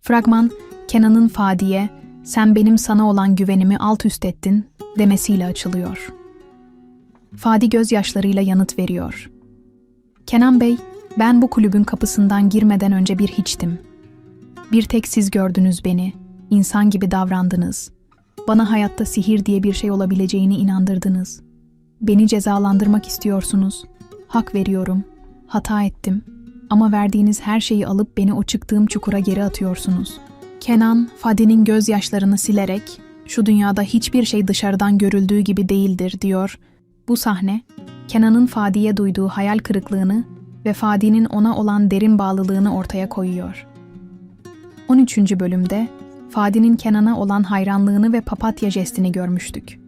Fragman, Kenan'ın Fadi'ye "Sen benim sana olan güvenimi alt üst ettin" demesiyle açılıyor. Fadi gözyaşlarıyla yanıt veriyor. "Kenan Bey, ben bu kulübün kapısından girmeden önce bir hiçtim. Bir tek siz gördünüz beni, insan gibi davrandınız. Bana hayatta sihir diye bir şey olabileceğini inandırdınız. Beni cezalandırmak istiyorsunuz. Hak veriyorum, hata ettim. Ama verdiğiniz her şeyi alıp beni o çıktığım çukura geri atıyorsunuz." Kenan, Fadi'nin gözyaşlarını silerek, "Şu dünyada hiçbir şey dışarıdan görüldüğü gibi değildir" diyor. Bu sahne, Kenan'ın Fadi'ye duyduğu hayal kırıklığını ve Fadi'nin ona olan derin bağlılığını ortaya koyuyor. 13. bölümde, Fadi'nin Kenan'a olan hayranlığını ve papatya jestini görmüştük.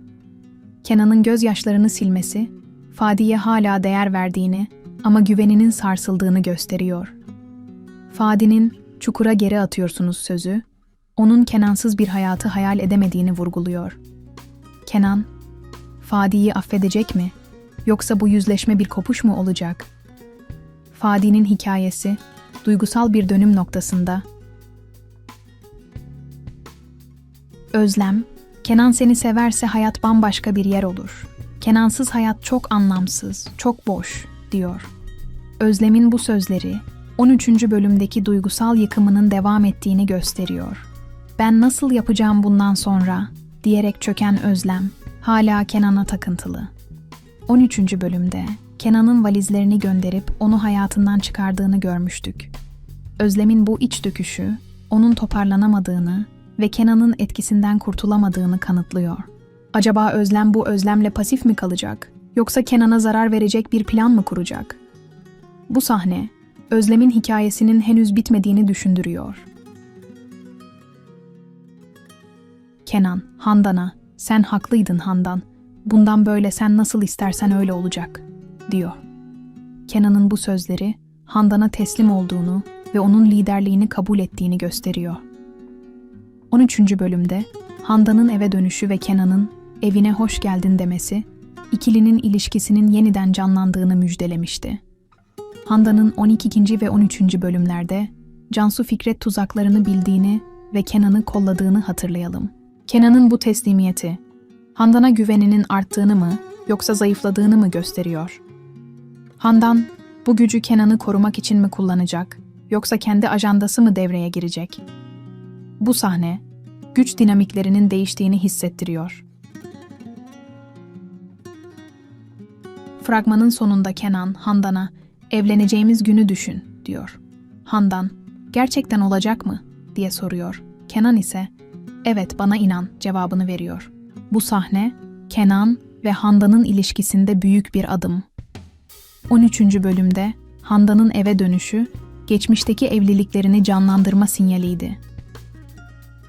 Kenan'ın gözyaşlarını silmesi, Fadi'ye hala değer verdiğini ama güveninin sarsıldığını gösteriyor. Fadi'nin "çukura geri atıyorsunuz" sözü, onun Kenansız bir hayatı hayal edemediğini vurguluyor. Kenan, Fadi'yi affedecek mi? Yoksa bu yüzleşme bir kopuş mu olacak? Fadi'nin hikayesi, duygusal bir dönüm noktasında. Özlem, "Kenan seni severse hayat bambaşka bir yer olur. Kenansız hayat çok anlamsız, çok boş" diyor. Özlem'in bu sözleri, 13. bölümdeki duygusal yıkımının devam ettiğini gösteriyor. "Ben nasıl yapacağım bundan sonra?" diyerek çöken Özlem, hala Kenan'a takıntılı. 13. bölümde Kenan'ın valizlerini gönderip onu hayatından çıkardığını görmüştük. Özlem'in bu iç döküşü, onun toparlanamadığını ve Kenan'ın etkisinden kurtulamadığını kanıtlıyor. Acaba Özlem bu özlemle pasif mi kalacak, yoksa Kenan'a zarar verecek bir plan mı kuracak? Bu sahne, Özlem'in hikayesinin henüz bitmediğini düşündürüyor. Kenan, Handan'a, "Sen haklıydın Handan, bundan böyle sen nasıl istersen öyle olacak" diyor. Kenan'ın bu sözleri, Handan'a teslim olduğunu ve onun liderliğini kabul ettiğini gösteriyor. 13. bölümde, Handan'ın eve dönüşü ve Kenan'ın "evine hoş geldin" demesi, ikilinin ilişkisinin yeniden canlandığını müjdelemişti. Handan'ın 12. ve 13. bölümlerde Cansu Fikret tuzaklarını bildiğini ve Kenan'ı kolladığını hatırlayalım. Kenan'ın bu teslimiyeti, Handan'a güveninin arttığını mı yoksa zayıfladığını mı gösteriyor? Handan, bu gücü Kenan'ı korumak için mi kullanacak, yoksa kendi ajandası mı devreye girecek? Bu sahne, güç dinamiklerinin değiştiğini hissettiriyor. Fragmanın sonunda Kenan, Handan'a "Evleneceğimiz günü düşün" diyor. Handan, "Gerçekten olacak mı?" diye soruyor. Kenan ise "Evet, bana inan" cevabını veriyor. Bu sahne, Kenan ve Handan'ın ilişkisinde büyük bir adım. 13. bölümde Handan'ın eve dönüşü, geçmişteki evliliklerini canlandırma sinyaliydi.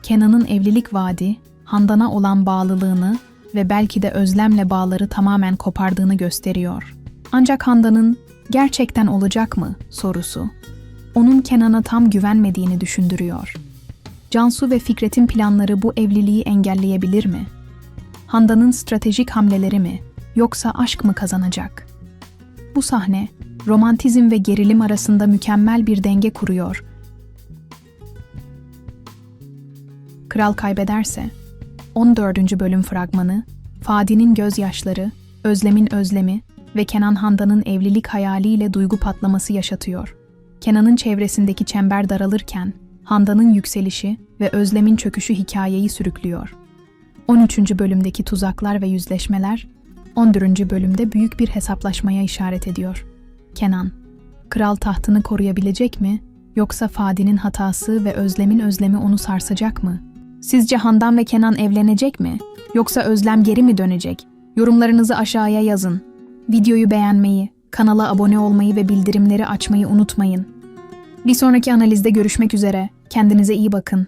Kenan'ın evlilik vaadi, Handan'a olan bağlılığını ve belki de Özlem'le bağları tamamen kopardığını gösteriyor. Ancak Handan'ın "gerçekten olacak mı?" sorusu, onun Kenan'a tam güvenmediğini düşündürüyor. Cansu ve Fikret'in planları bu evliliği engelleyebilir mi? Handan'ın stratejik hamleleri mi, yoksa aşk mı kazanacak? Bu sahne, romantizm ve gerilim arasında mükemmel bir denge kuruyor. Kral kaybederse, 14. bölüm fragmanı, Fadi'nin gözyaşları, Özlem'in özlemi ve Kenan Handan'ın evlilik hayaliyle duygu patlaması yaşatıyor. Kenan'ın çevresindeki çember daralırken, Handan'ın yükselişi ve Özlem'in çöküşü hikayeyi sürüklüyor. 13. bölümdeki tuzaklar ve yüzleşmeler, 14. bölümde büyük bir hesaplaşmaya işaret ediyor. Kenan, kral tahtını koruyabilecek mi, yoksa Fadi'nin hatası ve Özlem'in özlemi onu sarsacak mı? Sizce Handan ve Kenan evlenecek mi, yoksa Özlem geri mi dönecek? Yorumlarınızı aşağıya yazın. Videoyu beğenmeyi, kanala abone olmayı ve bildirimleri açmayı unutmayın. Bir sonraki analizde görüşmek üzere. Kendinize iyi bakın.